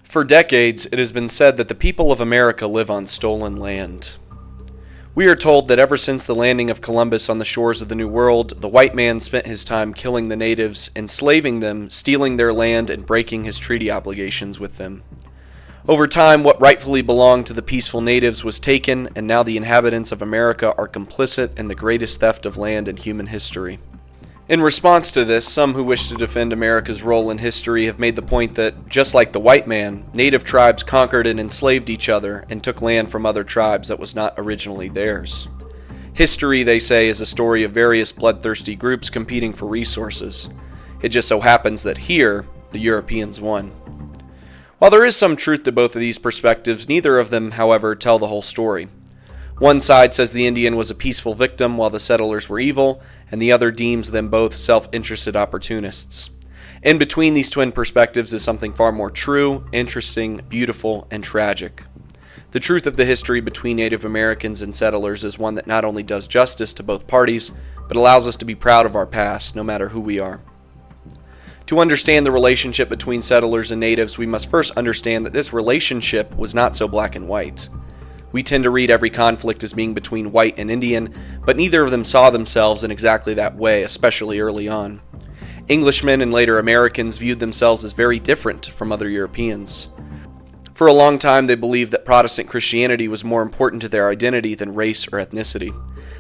For decades, it has been said that the people of America live on stolen land. We are told that ever since the landing of Columbus on the shores of the New World, the white man spent his time killing the natives, enslaving them, stealing their land, and breaking his treaty obligations with them. Over time, what rightfully belonged to the peaceful natives was taken, and now the inhabitants of America are complicit in the greatest theft of land in human history. In response to this, some who wish to defend America's role in history have made the point that, just like the white man, native tribes conquered and enslaved each other and took land from other tribes that was not originally theirs. History, they say, is a story of various bloodthirsty groups competing for resources. It just so happens that here, the Europeans won. While there is some truth to both of these perspectives, neither of them, however, tell the whole story. One side says the Indian was a peaceful victim while the settlers were evil, and the other deems them both self-interested opportunists. In between these twin perspectives is something far more true, interesting, beautiful, and tragic. The truth of the history between Native Americans and settlers is one that not only does justice to both parties, but allows us to be proud of our past, no matter who we are. To understand the relationship between settlers and natives, we must first understand that this relationship was not so black and white. We tend to read every conflict as being between white and Indian, but neither of them saw themselves in exactly that way, especially early on. Englishmen and later Americans viewed themselves as very different from other Europeans. For a long time, they believed that Protestant Christianity was more important to their identity than race or ethnicity.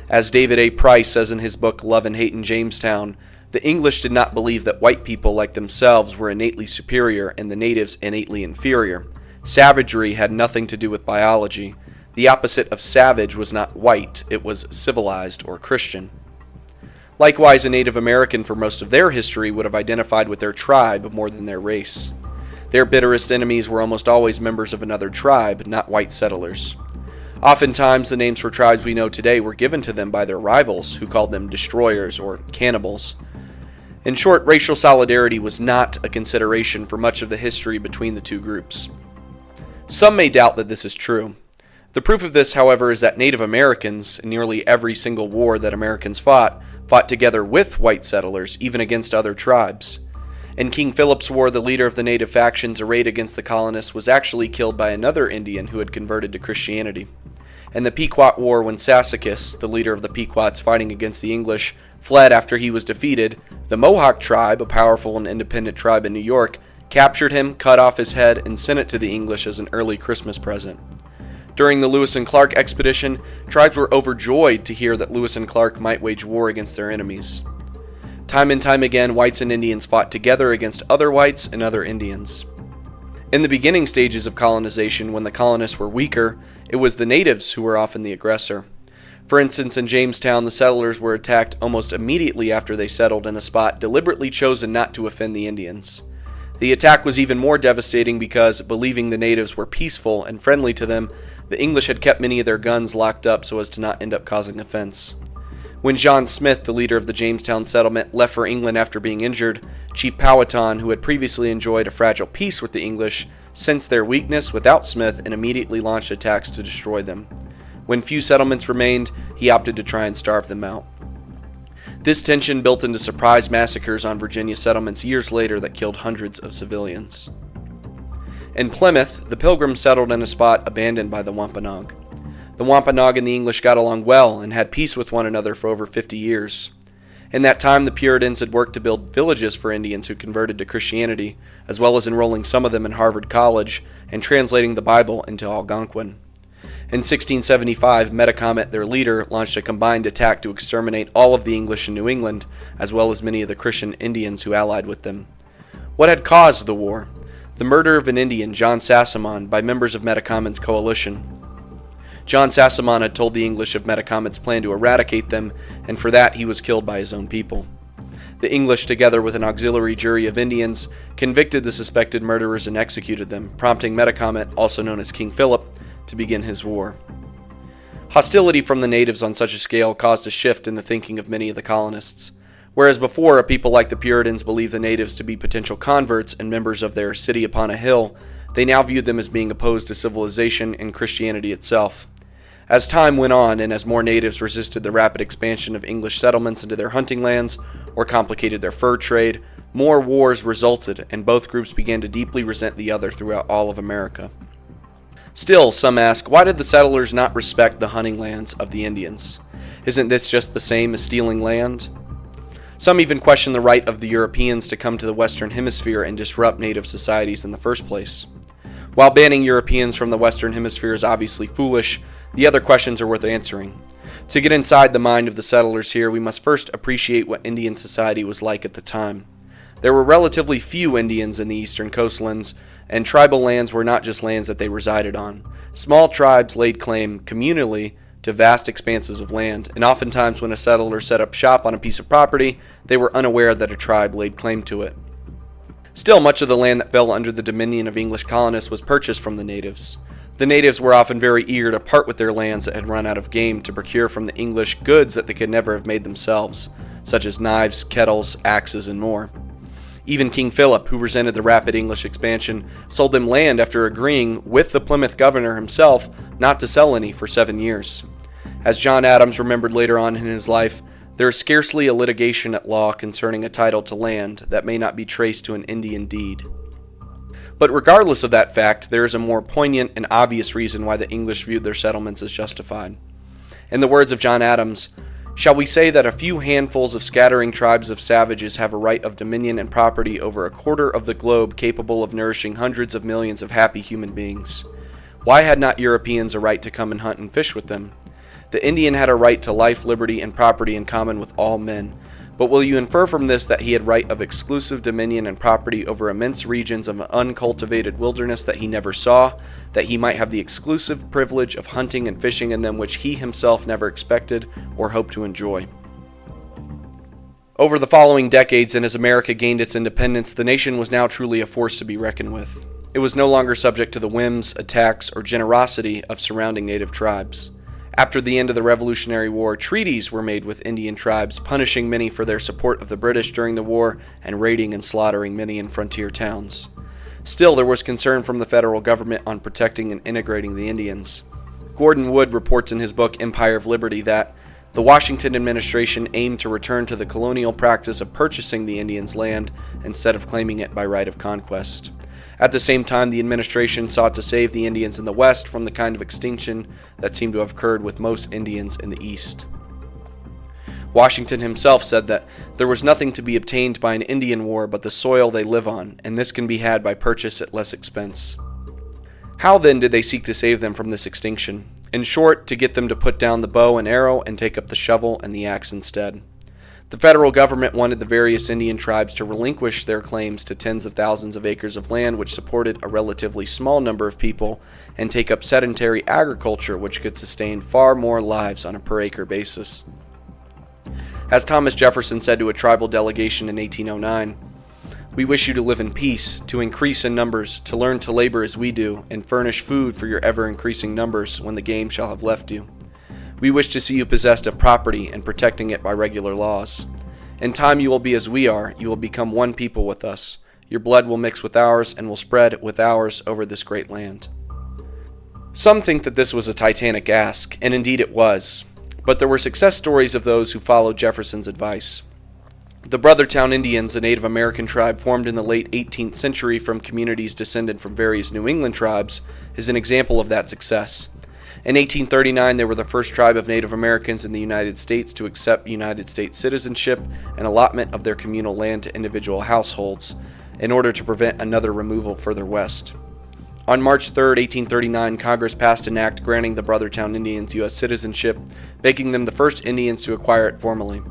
As David A. Price says in his book Love and Hate in Jamestown, the English did not believe that white people like themselves were innately superior and the natives innately inferior. Savagery had nothing to do with biology. The opposite of savage was not white, it was civilized or Christian. Likewise, a Native American for most of their history would have identified with their tribe more than their race. Their bitterest enemies were almost always members of another tribe, not white settlers. Oftentimes, the names for tribes we know today were given to them by their rivals, who called them destroyers or cannibals. In short, racial solidarity was not a consideration for much of the history between the two groups. Some may doubt that this is true. The proof of this, however, is that Native Americans, in nearly every single war that Americans fought together with white settlers, even against other tribes. In King Philip's War, the leader of the native factions arrayed against the colonists was actually killed by another Indian who had converted to Christianity. In the Pequot War, when Sassacus, the leader of the Pequots fighting against the English, fled after he was defeated, the Mohawk tribe, a powerful and independent tribe in New York, captured him, cut off his head, and sent it to the English as an early Christmas present. During the Lewis and Clark expedition, tribes were overjoyed to hear that Lewis and Clark might wage war against their enemies. Time and time again, whites and Indians fought together against other whites and other Indians. In the beginning stages of colonization, when the colonists were weaker, it was the natives who were often the aggressor. For instance, in Jamestown, the settlers were attacked almost immediately after they settled in a spot deliberately chosen not to offend the Indians. The attack was even more devastating because, believing the natives were peaceful and friendly to them, the English had kept many of their guns locked up so as to not end up causing offense. When John Smith, the leader of the Jamestown settlement, left for England after being injured, Chief Powhatan, who had previously enjoyed a fragile peace with the English, sensed their weakness without Smith and immediately launched attacks to destroy them. When few settlements remained, he opted to try and starve them out. This tension built into surprise massacres on Virginia settlements years later that killed hundreds of civilians. In Plymouth, the Pilgrims settled in a spot abandoned by the Wampanoag. The Wampanoag and the English got along well and had peace with one another for over 50 years. In that time, the Puritans had worked to build villages for Indians who converted to Christianity, as well as enrolling some of them in Harvard College and translating the Bible into Algonquin. In 1675, Metacomet, their leader, launched a combined attack to exterminate all of the English in New England, as well as many of the Christian Indians who allied with them. What had caused the war? The murder of an Indian, John Sassamon, by members of Metacomet's coalition. John Sassamon had told the English of Metacomet's plan to eradicate them, and for that he was killed by his own people. The English, together with an auxiliary jury of Indians, convicted the suspected murderers and executed them, prompting Metacomet, also known as King Philip, to begin his war. Hostility from the natives on such a scale caused a shift in the thinking of many of the colonists. Whereas before, a people like the Puritans believed the natives to be potential converts and members of their city upon a hill, they now viewed them as being opposed to civilization and Christianity itself. As time went on, and as more natives resisted the rapid expansion of English settlements into their hunting lands, or complicated their fur trade, More wars resulted, and both groups began to deeply resent the other throughout all of America. Still, some ask, why did the settlers not respect the hunting lands of the Indians? Isn't this just the same as stealing land? Some even question the right of the Europeans to come to the Western Hemisphere and disrupt native societies in the first place. While banning Europeans from the Western Hemisphere is obviously foolish, the other questions are worth answering. To get inside the mind of the settlers here, we must first appreciate what Indian society was like at the time. There were relatively few Indians in the eastern coastlands, and tribal lands were not just lands that they resided on. Small tribes laid claim communally to vast expanses of land, and oftentimes when a settler set up shop on a piece of property, they were unaware that a tribe laid claim to it. Still, much of the land that fell under the dominion of English colonists was purchased from the natives. The natives were often very eager to part with their lands that had run out of game to procure from the English goods that they could never have made themselves, such as knives, kettles, axes, and more. Even King Philip, who resented the rapid English expansion, sold them land after agreeing with the Plymouth governor himself not to sell any for 7 years. As John Adams remembered later on in his life, there is scarcely a litigation at law concerning a title to land that may not be traced to an Indian deed. But regardless of that fact, there is a more poignant and obvious reason why the English viewed their settlements as justified. In the words of John Adams, "Shall we say that a few handfuls of scattering tribes of savages have a right of dominion and property over a quarter of the globe capable of nourishing hundreds of millions of happy human beings? Why had not Europeans a right to come and hunt and fish with them? The Indian had a right to life, liberty, and property in common with all men. But will you infer from this that he had right of exclusive dominion and property over immense regions of uncultivated wilderness that he never saw, that he might have the exclusive privilege of hunting and fishing in them which he himself never expected or hoped to enjoy?" Over the following decades, and as America gained its independence, the nation was now truly a force to be reckoned with. It was no longer subject to the whims, attacks, or generosity of surrounding native tribes. After the end of the Revolutionary War, treaties were made with Indian tribes, punishing many for their support of the British during the war and raiding and slaughtering many in frontier towns. Still, there was concern from the federal government on protecting and integrating the Indians. Gordon Wood reports in his book Empire of Liberty that the Washington administration aimed to return to the colonial practice of purchasing the Indians' land instead of claiming it by right of conquest. At the same time, the administration sought to save the Indians in the West from the kind of extinction that seemed to have occurred with most Indians in the East. Washington himself said that there was nothing to be obtained by an Indian war but the soil they live on, and this can be had by purchase at less expense. How then did they seek to save them from this extinction? In short, to get them to put down the bow and arrow and take up the shovel and the axe instead. The federal government wanted the various Indian tribes to relinquish their claims to tens of thousands of acres of land which supported a relatively small number of people and take up sedentary agriculture which could sustain far more lives on a per acre basis. As Thomas Jefferson said to a tribal delegation in 1809, "We wish you to live in peace, to increase in numbers, to learn to labor as we do, and furnish food for your ever-increasing numbers when the game shall have left you. We wish to see you possessed of property and protecting it by regular laws. In time you will be as we are, you will become one people with us. Your blood will mix with ours and will spread with ours over this great land." Some think that this was a titanic ask, and indeed it was, but there were success stories of those who followed Jefferson's advice. The Brothertown Indians, a Native American tribe formed in the late 18th century from communities descended from various New England tribes, is an example of that success. In 1839, they were the first tribe of Native Americans in the United States to accept United States citizenship and allotment of their communal land to individual households, in order to prevent another removal further west. On March 3, 1839, Congress passed an act granting the Brothertown Indians U.S. citizenship, making them the first Indians to acquire it formally.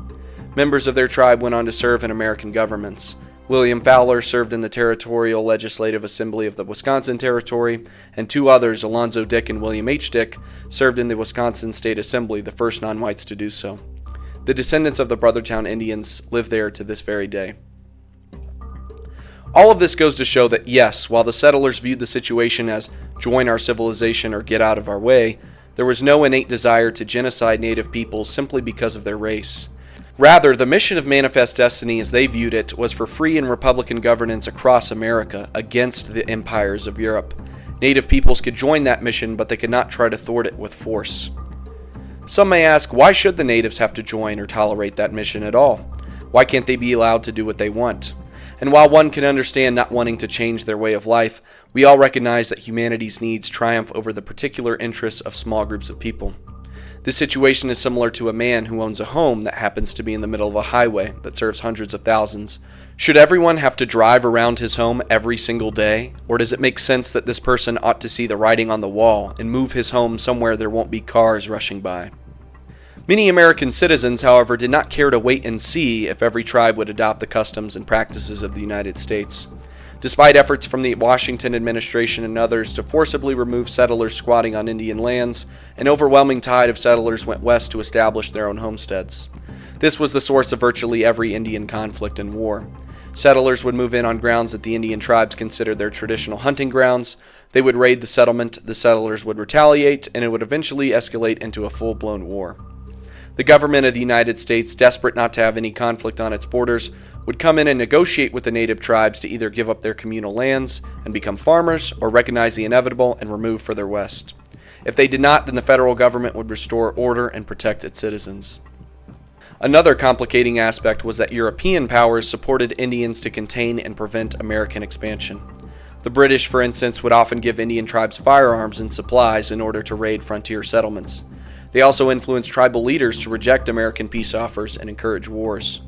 Members of their tribe went on to serve in American governments. William Fowler served in the Territorial Legislative Assembly of the Wisconsin Territory, and two others, Alonzo Dick and William H. Dick, served in the Wisconsin State Assembly, the first non-whites to do so. The descendants of the Brothertown Indians live there to this very day. All of this goes to show that yes, while the settlers viewed the situation as join our civilization or get out of our way, there was no innate desire to genocide native peoples simply because of their race. Rather, the mission of Manifest Destiny as they viewed it was for free and republican governance across America against the empires of Europe. Native peoples could join that mission, but they could not try to thwart it with force. Some may ask, why should the natives have to join or tolerate that mission at all? Why can't they be allowed to do what they want? And while one can understand not wanting to change their way of life, we all recognize that humanity's needs triumph over the particular interests of small groups of people. This situation is similar to a man who owns a home that happens to be in the middle of a highway that serves hundreds of thousands. Should everyone have to drive around his home every single day? Or does it make sense that this person ought to see the writing on the wall and move his home somewhere there won't be cars rushing by? Many American citizens, however, did not care to wait and see if every tribe would adopt the customs and practices of the United States. Despite efforts from the Washington administration and others to forcibly remove settlers squatting on Indian lands, an overwhelming tide of settlers went west to establish their own homesteads. This was the source of virtually every Indian conflict and war. Settlers would move in on grounds that the Indian tribes considered their traditional hunting grounds. They would raid the settlement, the settlers would retaliate, and it would eventually escalate into a full-blown war. The government of the United States, desperate not to have any conflict on its borders, would come in and negotiate with the native tribes to either give up their communal lands and become farmers or recognize the inevitable and remove further west. If they did not, then the federal government would restore order and protect its citizens. Another complicating aspect was that European powers supported Indians to contain and prevent American expansion. The British, for instance, would often give Indian tribes firearms and supplies in order to raid frontier settlements. They also influenced tribal leaders to reject American peace offers and encourage wars.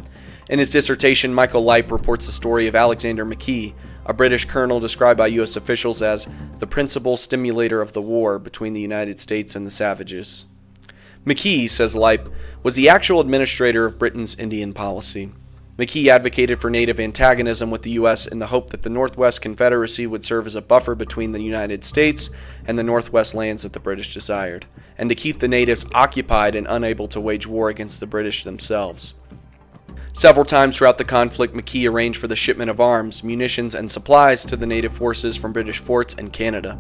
In his dissertation, Michael Leip reports the story of Alexander McKee, a British colonel described by U.S. officials as the principal stimulator of the war between the United States and the savages. McKee, says Leip, was the actual administrator of Britain's Indian policy. McKee advocated for native antagonism with the U.S. in the hope that the Northwest Confederacy would serve as a buffer between the United States and the Northwest lands that the British desired, and to keep the natives occupied and unable to wage war against the British themselves. Several times throughout the conflict, McKee arranged for the shipment of arms, munitions, and supplies to the native forces from British forts and Canada.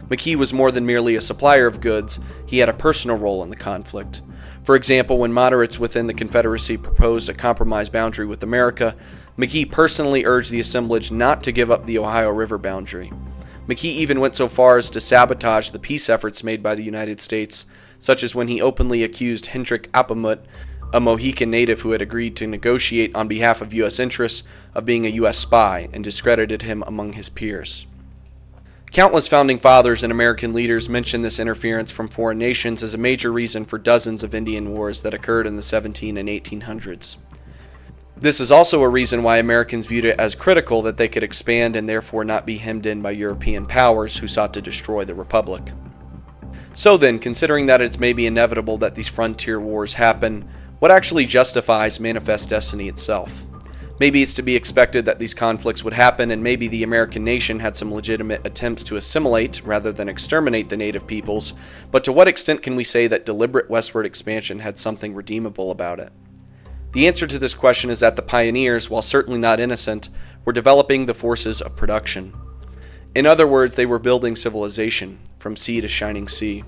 McKee was more than merely a supplier of goods, he had a personal role in the conflict. For example, when moderates within the Confederacy proposed a compromise boundary with America, McKee personally urged the assemblage not to give up the Ohio River boundary. McKee even went so far as to sabotage the peace efforts made by the United States, such as when he openly accused Hendrik Appamut, a Mohican native who had agreed to negotiate on behalf of U.S. interests, of being a U.S. spy, and discredited him among his peers. Countless founding fathers and American leaders mention this interference from foreign nations as a major reason for dozens of Indian wars that occurred in the 1700s and 1800s. This is also a reason why Americans viewed it as critical that they could expand and therefore not be hemmed in by European powers who sought to destroy the Republic. So then, considering that it's maybe inevitable that these frontier wars happen, what actually justifies manifest destiny itself? Maybe it's to be expected that these conflicts would happen, and maybe the American nation had some legitimate attempts to assimilate rather than exterminate the native peoples, but to what extent can we say that deliberate westward expansion had something redeemable about it? The answer to this question is that the pioneers, while certainly not innocent, were developing the forces of production. In other words, they were building civilization, from sea to shining sea.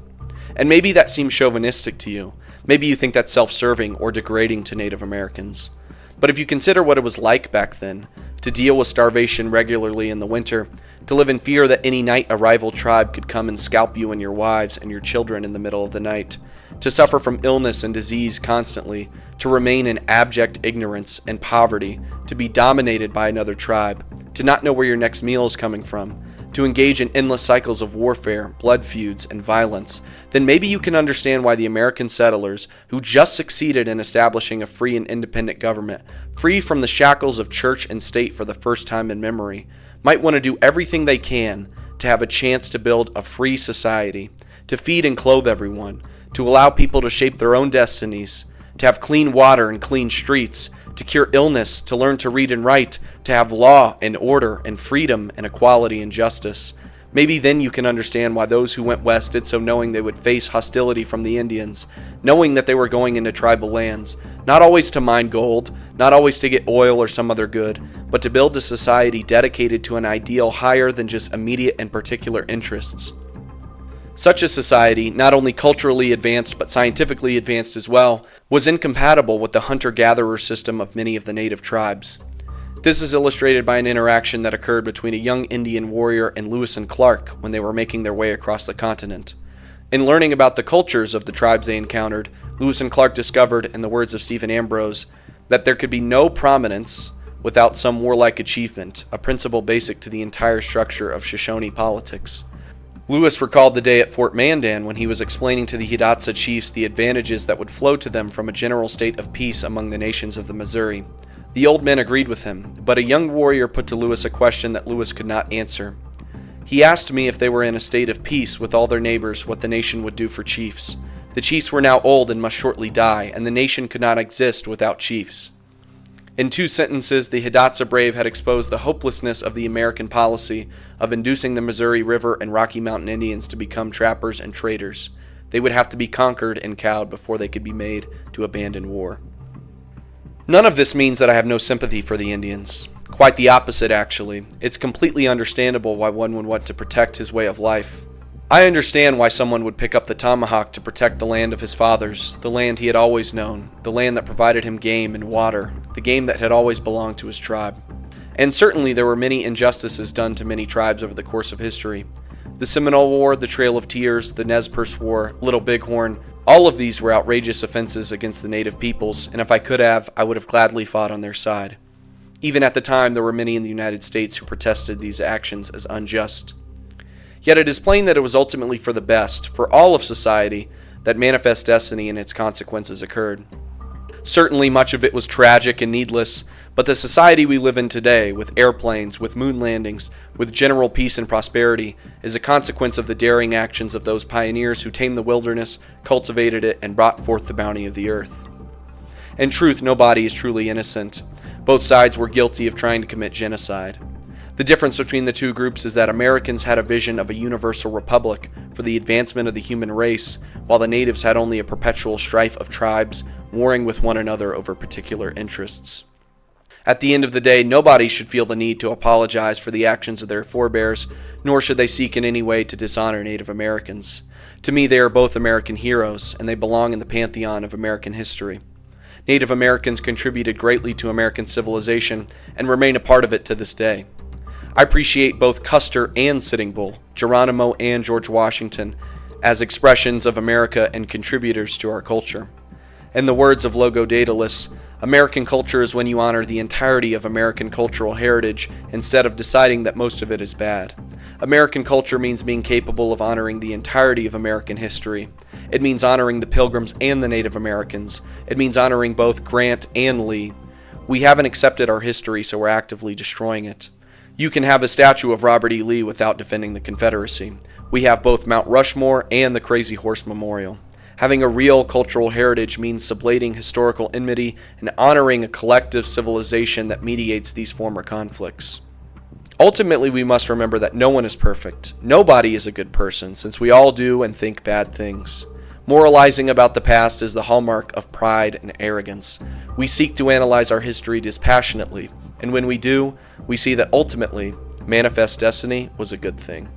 And maybe that seems chauvinistic to you. Maybe you think that's self-serving or degrading to Native Americans. But if you consider what it was like back then, to deal with starvation regularly in the winter, to live in fear that any night a rival tribe could come and scalp you and your wives and your children in the middle of the night, to suffer from illness and disease constantly, to remain in abject ignorance and poverty, to be dominated by another tribe, to not know where your next meal is coming from, to engage in endless cycles of warfare, blood feuds, and violence, then maybe you can understand why the American settlers, who just succeeded in establishing a free and independent government, free from the shackles of church and state for the first time in memory, might want to do everything they can to have a chance to build a free society, to feed and clothe everyone, to allow people to shape their own destinies, to have clean water and clean streets, to cure illness, to learn to read and write, to have law and order and freedom and equality and justice. Maybe then you can understand why those who went west did so knowing they would face hostility from the Indians, knowing that they were going into tribal lands, not always to mine gold, not always to get oil or some other good, but to build a society dedicated to an ideal higher than just immediate and particular interests. Such a society, not only culturally advanced but scientifically advanced as well, was incompatible with the hunter-gatherer system of many of the native tribes. This is illustrated by an interaction that occurred between a young Indian warrior and Lewis and Clark when they were making their way across the continent. In learning about the cultures of the tribes they encountered, Lewis and Clark discovered, in the words of Stephen Ambrose, that there could be no prominence without some warlike achievement, a principle basic to the entire structure of Shoshone politics. Lewis recalled the day at Fort Mandan when he was explaining to the Hidatsa chiefs the advantages that would flow to them from a general state of peace among the nations of the Missouri. The old men agreed with him, but a young warrior put to Lewis a question that Lewis could not answer. He asked me if they were in a state of peace with all their neighbors what the nation would do for chiefs. The chiefs were now old and must shortly die, and the nation could not exist without chiefs. In 2 sentences, the Hidatsa brave had exposed the hopelessness of the American policy of inducing the Missouri River and Rocky Mountain Indians to become trappers and traders. They would have to be conquered and cowed before they could be made to abandon war. None of this means that I have no sympathy for the Indians. Quite the opposite, actually. It's completely understandable why one would want to protect his way of life. I understand why someone would pick up the tomahawk to protect the land of his fathers, the land he had always known, the land that provided him game and water, the game that had always belonged to his tribe. And certainly there were many injustices done to many tribes over the course of history. The Seminole War, the Trail of Tears, the Nez Perce War, Little Bighorn, all of these were outrageous offenses against the native peoples, and if I could have, I would have gladly fought on their side. Even at the time, there were many in the United States who protested these actions as unjust. Yet it is plain that it was ultimately for the best, for all of society, that Manifest Destiny and its consequences occurred. Certainly much of it was tragic and needless, but the society we live in today, with airplanes, with moon landings, with general peace and prosperity, is a consequence of the daring actions of those pioneers who tamed the wilderness, cultivated it, and brought forth the bounty of the earth. In truth, nobody is truly innocent. Both sides were guilty of trying to commit genocide. The difference between the two groups is that Americans had a vision of a universal republic for the advancement of the human race, while the natives had only a perpetual strife of tribes warring with one another over particular interests. At the end of the day, nobody should feel the need to apologize for the actions of their forebears, nor should they seek in any way to dishonor Native Americans. To me, they are both American heroes, and they belong in the pantheon of American history. Native Americans contributed greatly to American civilization and remain a part of it to this day. I appreciate both Custer and Sitting Bull, Geronimo and George Washington, as expressions of America and contributors to our culture. In the words of Logo Daedalus, American culture is when you honor the entirety of American cultural heritage instead of deciding that most of it is bad. American culture means being capable of honoring the entirety of American history. It means honoring the Pilgrims and the Native Americans. It means honoring both Grant and Lee. We haven't accepted our history, so we're actively destroying it. You can have a statue of Robert E. Lee without defending the Confederacy. We have both Mount Rushmore and the Crazy Horse Memorial. Having a real cultural heritage means sublating historical enmity and honoring a collective civilization that mediates these former conflicts. Ultimately, we must remember that no one is perfect. Nobody is a good person, since we all do and think bad things. Moralizing about the past is the hallmark of pride and arrogance. We seek to analyze our history dispassionately, and when we do, we see that ultimately, Manifest Destiny was a good thing.